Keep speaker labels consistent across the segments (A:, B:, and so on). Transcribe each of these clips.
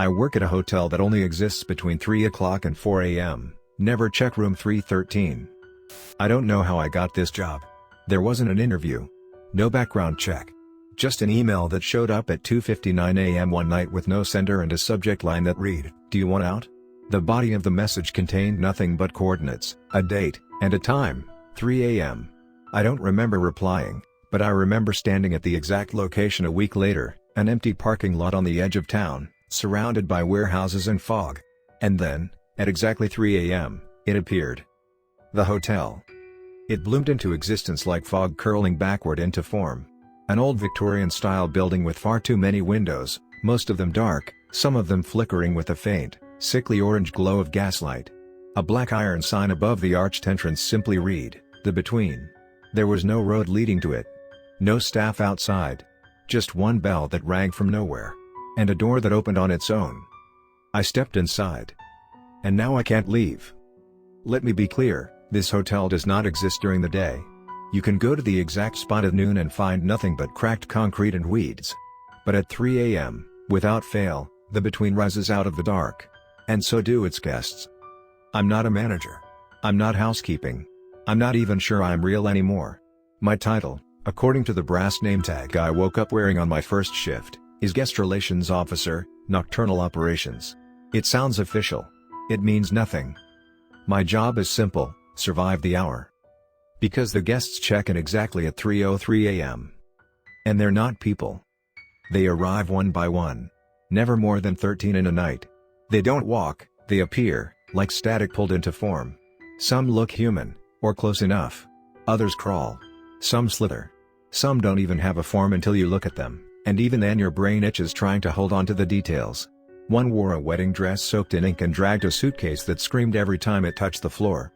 A: I work at a hotel that only exists between 3 o'clock and 4 a.m., never check room 313. I don't know how I got this job. There wasn't an interview. No background check. Just an email that showed up at 2:59 a.m. one night with no sender and a subject line that read, "Do you want out?" The body of the message contained nothing but coordinates, a date, and a time, 3 a.m. I don't remember replying, but I remember standing at the exact location a week later, an empty parking lot on the edge of town, surrounded by warehouses and fog. And then, at exactly 3 a.m., it appeared. The hotel. It bloomed into existence like fog curling backward into form. An old Victorian-style building with far too many windows, most of them dark, some of them flickering with a faint, sickly orange glow of gaslight. A black iron sign above the arched entrance simply read, "The Between." There was no road leading to it. No staff outside. Just one bell that rang from nowhere. And a door that opened on its own. I stepped inside. And now I can't leave. Let me be clear, this hotel does not exist during the day. You can go to the exact spot at noon and find nothing but cracked concrete and weeds. But at 3 a.m., without fail, the Between rises out of the dark. And so do its guests. I'm not a manager. I'm not housekeeping. I'm not even sure I'm real anymore. My title, according to the brass name tag I woke up wearing on my first shift, is Guest Relations Officer, Nocturnal Operations. It sounds official. It means nothing. My job is simple, survive the hour. Because the guests check in exactly at 3:03 a.m. And they're not people. They arrive one by one. Never more than 13 in a night. They don't walk, they appear, like static pulled into form. Some look human, or close enough. Others crawl. Some slither. Some don't even have a form until you look at them, and even then your brain itches trying to hold on to the details. One wore a wedding dress soaked in ink and dragged a suitcase that screamed every time it touched the floor.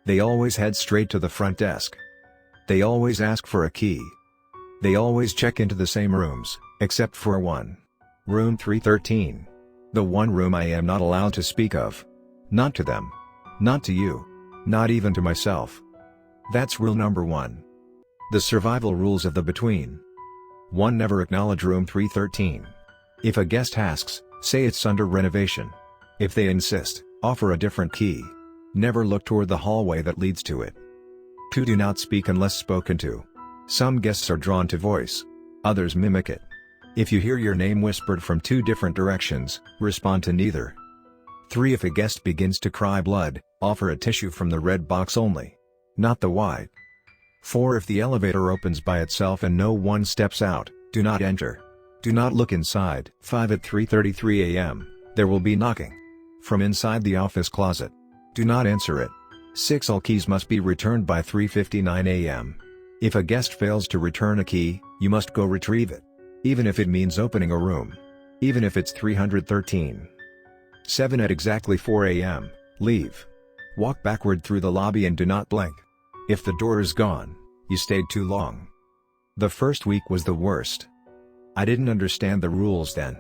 A: They always head straight to the front desk. They always ask for a key. They always check into the same rooms, except for one. Room 313. The one room I am not allowed to speak of. Not to them. Not to you. Not even to myself. That's rule number 1. The survival rules of the Between. 1. Never acknowledge room 313. If a guest asks, say it's under renovation. If they insist, offer a different key. Never look toward the hallway that leads to it. 2. Do not speak unless spoken to. Some guests are drawn to voice. Others mimic it. If you hear your name whispered from 2 different directions, respond to neither. 3. If a guest begins to cry blood, offer a tissue from the red box only. Not the white. 4. If the elevator opens by itself and no one steps out, do not enter. Do not look inside. 5. At 3:33 a.m., there will be knocking. From inside the office closet. Do not answer it. 6. All keys must be returned by 3:59 a.m. If a guest fails to return a key, you must go retrieve it. Even if it means opening a room. Even if it's 313. 7. At exactly 4 a.m., leave. Walk backward through the lobby and do not blink. If the door is gone, you stayed too long. The first week was the worst. I didn't understand the rules then.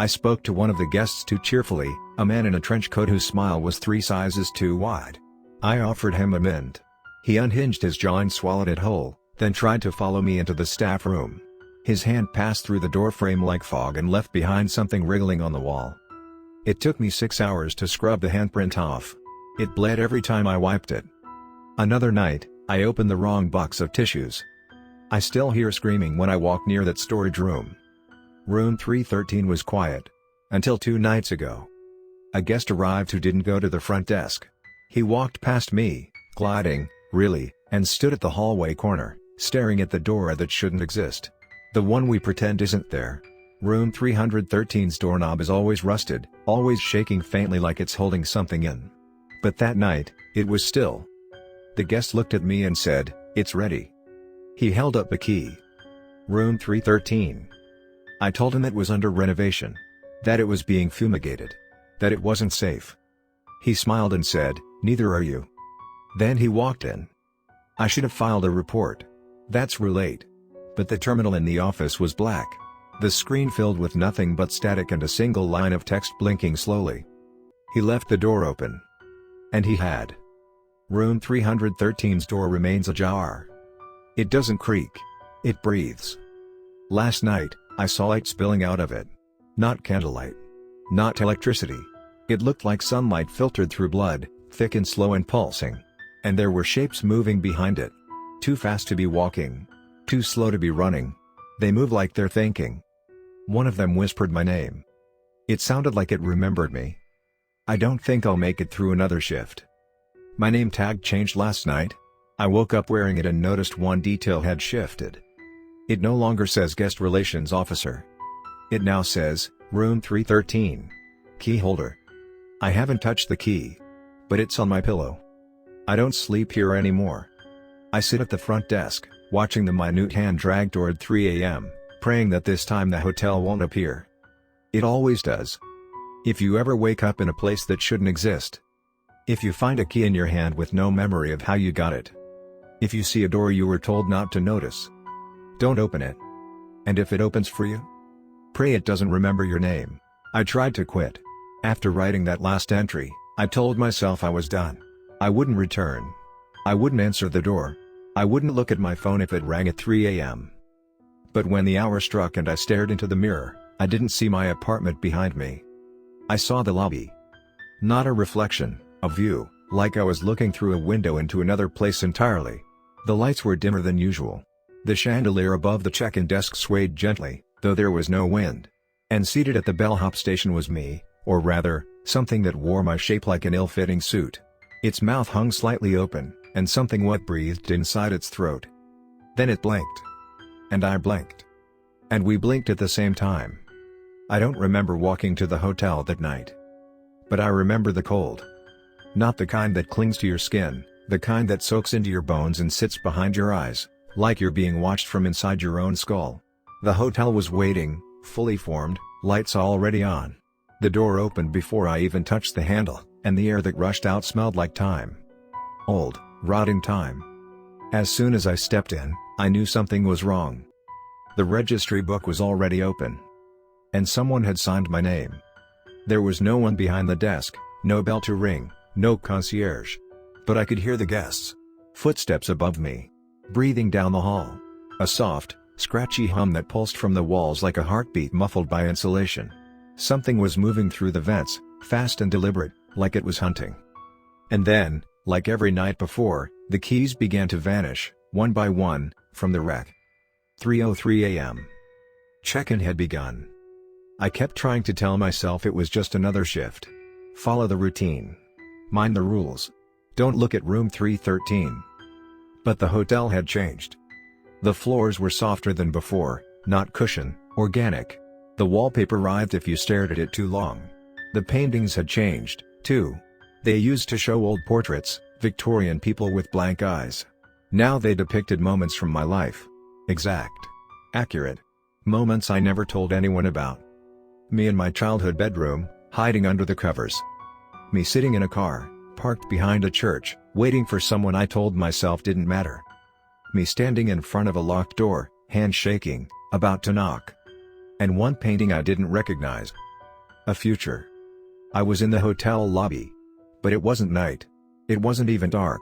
A: I spoke to one of the guests too cheerfully, a man in a trench coat whose smile was 3 sizes too wide. I offered him a mint. He unhinged his jaw and swallowed it whole, then tried to follow me into the staff room. His hand passed through the door frame like fog and left behind something wriggling on the wall. It took me 6 hours to scrub the handprint off. It bled every time I wiped it. Another night, I opened the wrong box of tissues. I still hear screaming when I walk near that storage room. Room 313 was quiet. Until 2 nights ago. A guest arrived who didn't go to the front desk. He walked past me, gliding, really, and stood at the hallway corner, staring at the door that shouldn't exist. The one we pretend isn't there. Room 313's doorknob is always rusted, always shaking faintly like it's holding something in. But that night, it was still. The guest looked at me and said, "It's ready." He held up a key. Room 313. I told him it was under renovation. That it was being fumigated. That it wasn't safe. He smiled and said, "Neither are you." Then he walked in. I should have filed a report. That's rule 8. But the terminal in the office was black. The screen filled with nothing but static and a single line of text blinking slowly. He left the door open. And he had. Room 313's door remains ajar. It doesn't creak. It breathes. Last night, I saw light spilling out of it. Not candlelight. not electricity. It looked like sunlight filtered through blood, thick and slow and pulsing. And there were shapes moving behind it. Too fast to be walking. Too slow to be running. They move like they're thinking. One of them whispered my name. It sounded like it remembered me. I don't think I'll make it through another shift. My name tag changed last night. I woke up wearing it and noticed one detail had shifted. It no longer says guest relations officer. It now says, room 313. Key holder. I haven't touched the key. But it's on my pillow. I don't sleep here anymore. I sit at the front desk, watching the minute hand drag toward 3 a.m., praying that this time the hotel won't appear. It always does. If you ever wake up in a place that shouldn't exist. If you find a key in your hand with no memory of how you got it. If you see a door you were told not to notice. Don't open it. And if it opens for you? Pray it doesn't remember your name. I tried to quit. After writing that last entry, I told myself I was done. I wouldn't return. I wouldn't answer the door. I wouldn't look at my phone if it rang at 3 a.m. But when the hour struck and I stared into the mirror, I didn't see my apartment behind me. I saw the lobby. Not a reflection, a view, like I was looking through a window into another place entirely. The lights were dimmer than usual. The chandelier above the check-in desk swayed gently, though there was no wind. And seated at the bellhop station was me, or rather, something that wore my shape like an ill-fitting suit. Its mouth hung slightly open, and something wet breathed inside its throat. Then it blinked. And I blinked. And we blinked at the same time. I don't remember walking to the hotel that night. But I remember the cold. Not the kind that clings to your skin, the kind that soaks into your bones and sits behind your eyes, like you're being watched from inside your own skull. The hotel was waiting, fully formed, lights already on. The door opened before I even touched the handle, and the air that rushed out smelled like time. Old, rotting time. As soon as I stepped in, I knew something was wrong. The registry book was already open. And someone had signed my name. There was no one behind the desk, no bell to ring, no concierge. But I could hear the guests. Footsteps above me. Breathing down the hall. A soft, scratchy hum that pulsed from the walls like a heartbeat muffled by insulation. Something was moving through the vents, fast and deliberate, like it was hunting. And then, like every night before, the keys began to vanish, one by one, from the rack. 3:03 a.m. Check-in had begun. I kept trying to tell myself it was just another shift. Follow the routine. Mind the rules. Don't look at room 313. But the hotel had changed. The floors were softer than before, not cushion, organic. The wallpaper writhed if you stared at it too long. The paintings had changed, too. They used to show old portraits, Victorian people with blank eyes. Now they depicted moments from my life. Exact. Accurate. Moments I never told anyone about. Me in my childhood bedroom, hiding under the covers. Me sitting in a car, parked behind a church, waiting for someone I told myself didn't matter. Me standing in front of a locked door, hand shaking, about to knock. And one painting I didn't recognize. A future. I was in the hotel lobby. But it wasn't night. It wasn't even dark.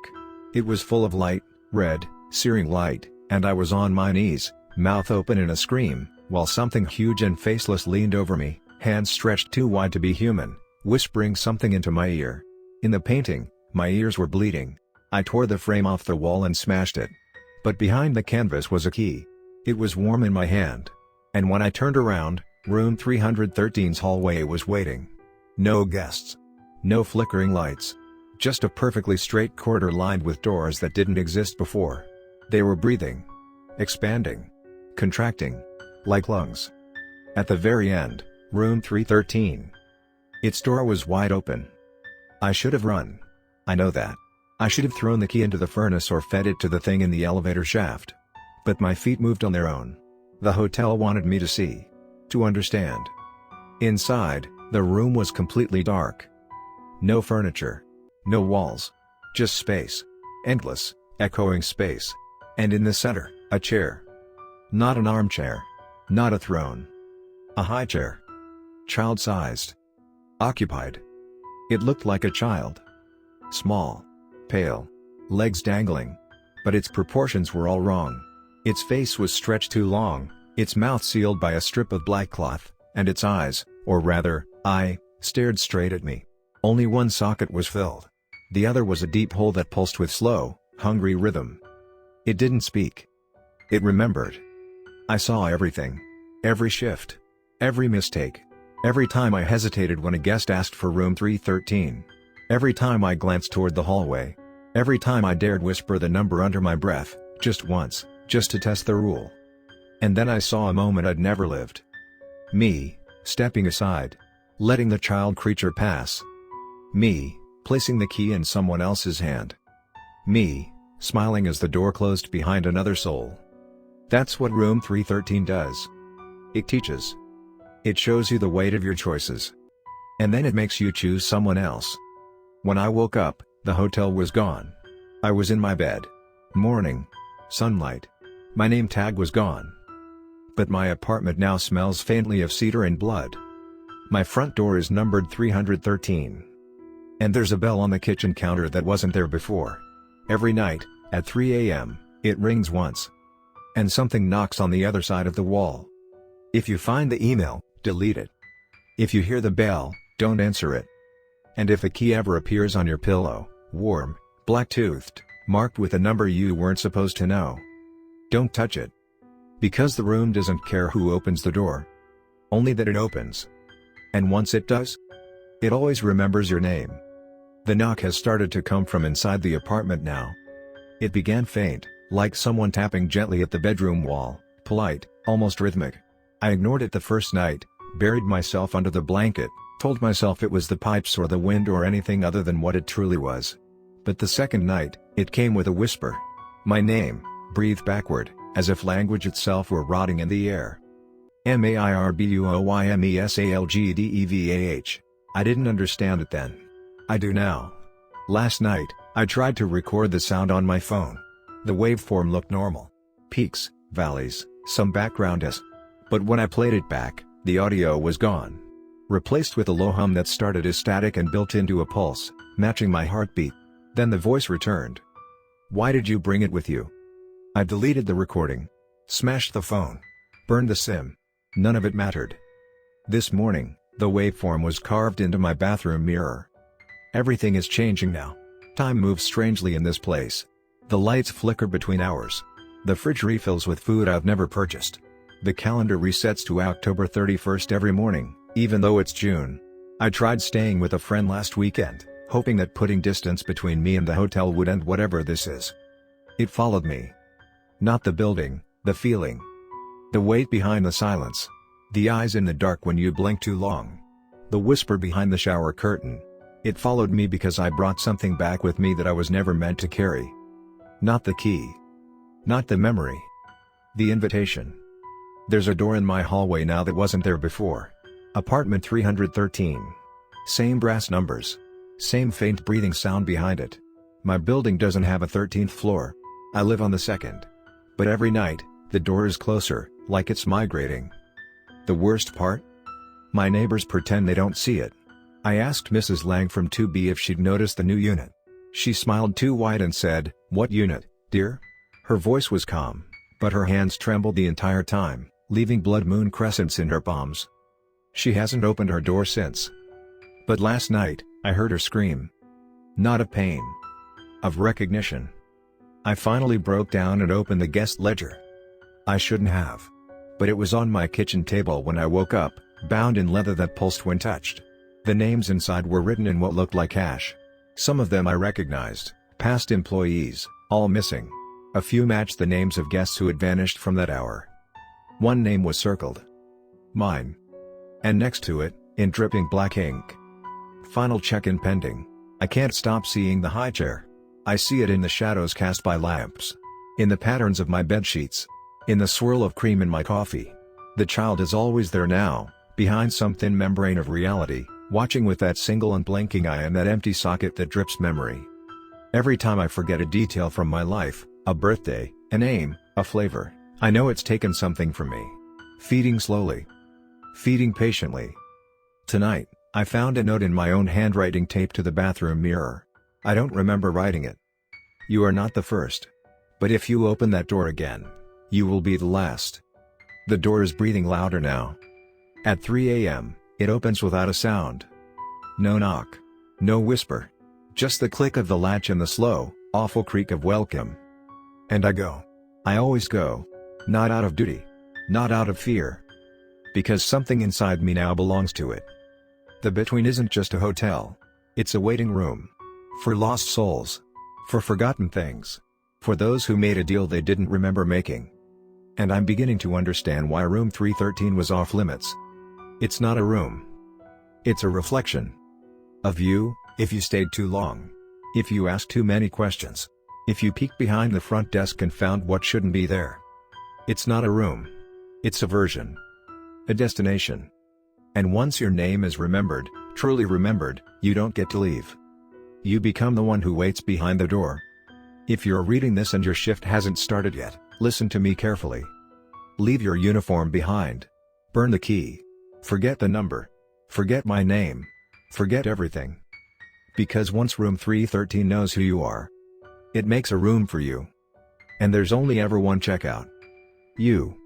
A: It was full of light, red, searing light, and I was on my knees, mouth open in a scream, while something huge and faceless leaned over me, hands stretched too wide to be human, whispering something into my ear. In the painting, my ears were bleeding. I tore the frame off the wall and smashed it. But behind the canvas was a key. It was warm in my hand. And when I turned around, room 313's hallway was waiting. No guests. No flickering lights. Just a perfectly straight corridor lined with doors that didn't exist before. They were breathing. Expanding. Contracting. Like lungs. At the very end, room 313. Its door was wide open. I should have run. I know that. I should have thrown the key into the furnace or fed it to the thing in the elevator shaft. But my feet moved on their own. The hotel wanted me to see. To understand. Inside, the room was completely dark. No furniture. No walls. Just space. Endless, echoing space. And in the center, a chair. Not an armchair. Not a throne. A high chair. Child-sized. Occupied. It looked like a child. Small. Pale. Legs dangling. But its proportions were all wrong. Its face was stretched too long, its mouth sealed by a strip of black cloth, and its eyes, or rather, I stared straight at me. Only one socket was filled. The other was a deep hole that pulsed with slow, hungry rhythm. It didn't speak. It remembered. I saw everything. Every shift. Every mistake. Every time I hesitated when a guest asked for room 313. Every time I glanced toward the hallway. Every time I dared whisper the number under my breath, just once, just to test the rule. And then I saw a moment I'd never lived. Me, stepping aside. Letting the child creature pass. Me, placing the key in someone else's hand. Me, smiling as the door closed behind another soul. That's what room 313 does. It teaches. It shows you the weight of your choices. And then it makes you choose someone else. When I woke up, the hotel was gone. I was in my bed. Morning. Sunlight. My name tag was gone. But my apartment now smells faintly of cedar and blood. My front door is numbered 313. And there's a bell on the kitchen counter that wasn't there before. Every night, at 3 a.m., it rings once. And something knocks on the other side of the wall. If you find the email, delete it. If you hear the bell, don't answer it. And if a key ever appears on your pillow, warm, black-toothed, marked with a number you weren't supposed to know, don't touch it. Because the room doesn't care who opens the door. Only that it opens. And once it does, it always remembers your name. The knock has started to come from inside the apartment now. It began faint, like someone tapping gently at the bedroom wall, polite, almost rhythmic. I ignored it the first night, buried myself under the blanket, told myself it was the pipes or the wind or anything other than what it truly was. But the second night, it came with a whisper. My name, breathed backward, as if language itself were rotting in the air. MAIRBUOYMESALGDEVAH. I didn't understand it then. I do now. Last night, I tried to record the sound on my phone. The waveform looked normal. Peaks, valleys, some background hiss. But when I played it back, the audio was gone. Replaced with a low hum that started as static and built into a pulse, matching my heartbeat. Then the voice returned. Why did you bring it with you? I deleted the recording. Smashed the phone. Burned the SIM. None of it mattered. This morning, the waveform was carved into my bathroom mirror. Everything is changing now. Time moves strangely in this place. The lights flicker between hours. The fridge refills with food I've never purchased. The calendar resets to October 31st every morning, even though it's June. I tried staying with a friend last weekend, hoping that putting distance between me and the hotel would end whatever this is. It followed me. Not the building, the feeling. The weight behind the silence. The eyes in the dark when you blink too long. The whisper behind the shower curtain. It followed me because I brought something back with me that I was never meant to carry. Not the key. Not the memory. The invitation. There's a door in my hallway now that wasn't there before. Apartment 313. Same brass numbers. Same faint breathing sound behind it. My building doesn't have a 13th floor. I live on the second. But every night, the door is closer, like it's migrating. The worst part? My neighbors pretend they don't see it. I asked Mrs. Lang from 2B if she'd noticed the new unit. She smiled too wide and said, "What unit, dear?" Her voice was calm, but her hands trembled the entire time, leaving blood moon crescents in her palms. She hasn't opened her door since. But last night, I heard her scream. Not of pain. Of recognition. I finally broke down and opened the guest ledger. I shouldn't have. But it was on my kitchen table when I woke up, bound in leather that pulsed when touched. The names inside were written in what looked like ash. Some of them I recognized, past employees, all missing. A few matched the names of guests who had vanished from that hour. One name was circled. Mine. And next to it, in dripping black ink. Final check-in pending. I can't stop seeing the high chair. I see it in the shadows cast by lamps. In the patterns of my bedsheets. In the swirl of cream in my coffee. The child is always there now, behind some thin membrane of reality, watching with that single unblinking eye and that empty socket that drips memory. Every time I forget a detail from my life, a birthday, a name, a flavor, I know it's taken something from me. Feeding slowly. Feeding patiently. Tonight, I found a note in my own handwriting taped to the bathroom mirror. I don't remember writing it. You are not the first. But if you open that door again, you will be the last. The door is breathing louder now. At 3 a.m., It opens without a sound. No knock. No whisper. Just the click of the latch and the slow, awful creak of welcome. And I go. I always go. Not out of duty. Not out of fear. Because something inside me now belongs to it. The Between isn't just a hotel. It's a waiting room. For lost souls. For forgotten things. For those who made a deal they didn't remember making. And I'm beginning to understand why room 313 was off limits. It's not a room. It's a reflection. Of you, if you stayed too long. If you asked too many questions. If you peeked behind the front desk and found what shouldn't be there. It's not a room. It's a version. A destination. And once your name is remembered, truly remembered, you don't get to leave. You become the one who waits behind the door. If you're reading this and your shift hasn't started yet, listen to me carefully. Leave your uniform behind. Burn the key. Forget the number. Forget my name. Forget everything. Because once room 313 knows who you are, it makes a room for you. And there's only ever one checkout. You.